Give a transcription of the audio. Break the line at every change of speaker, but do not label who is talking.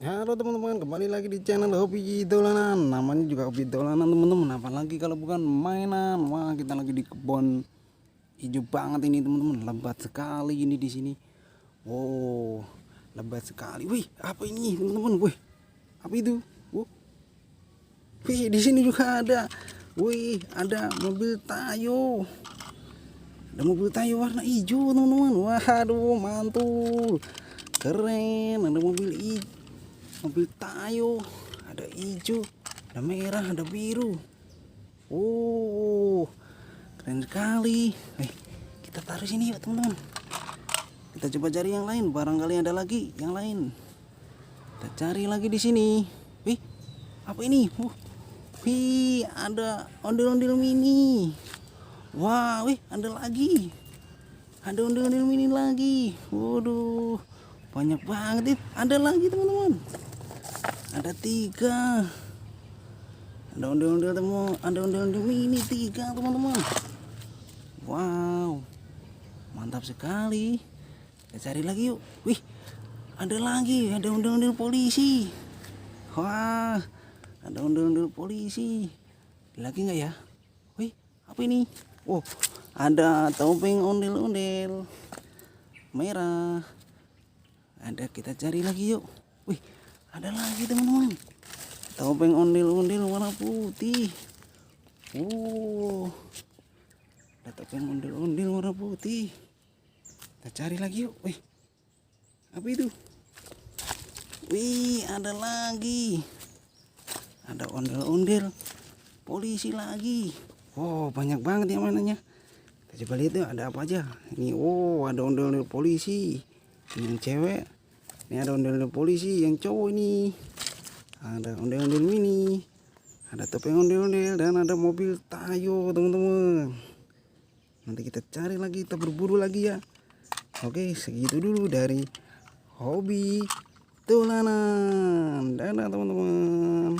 Halo teman-teman, kembali lagi di channel Hobi Dolanan. Namanya juga Hobi Dolanan teman-teman. Apalagi kalau bukan mainan. Wah, kita lagi di kebun hijau banget ini teman-teman. Lebat sekali ini di sini. Oh, lebat sekali. Wih, apa ini teman-teman? Wih, apa itu? Wih, di sini juga ada. Wih, ada mobil Tayo. Ada mobil Tayo warna hijau teman-teman. Waduh, mantul. Keren, ada mobil Tayo, ada hijau, ada merah, ada biru. Oh, keren sekali. Kita taruh sini yuk teman-teman. Kita coba cari yang lain, barangkali ada lagi yang lain. Kita cari lagi di sini. Wih, apa ini? Wih, ada ondel-ondel mini. Wah, wih, ada lagi. Ada ondel-ondel mini lagi. Waduh, banyak banget. Ada lagi teman-teman. Ada 3. Ada ondel-ondel mini 3 teman-teman. Wow, mantap sekali. Kita cari lagi yuk. Wih, ada lagi. Ada ondel-ondel polisi. Wah, ada ondel-ondel polisi. Lagi nggak ya? Wih, apa ini? Oh, ada topeng ondel-ondel merah. Ada, kita cari lagi yuk. Wih, ada lagi teman-teman. Topeng ondel-ondel warna putih. Ada topeng ondel-ondel warna putih. Kita cari lagi yuk. Wih, apa itu? Wih, ada lagi. Ada ondel-ondel polisi lagi. Oh, banyak banget yang mainannya. Kita coba lihat yuk, ada apa aja. Ini, ada ondel-ondel polisi. Ini yang cewek. Ini ada ondel-ondel polisi yang cowok ini. Ada ondel-ondel mini. Ada topeng ondel-ondel dan ada mobil Tayo, teman-teman. Nanti kita cari lagi, kita berburu lagi ya. Oke, segitu dulu dari Hobi Dolanan. Dadah teman-teman.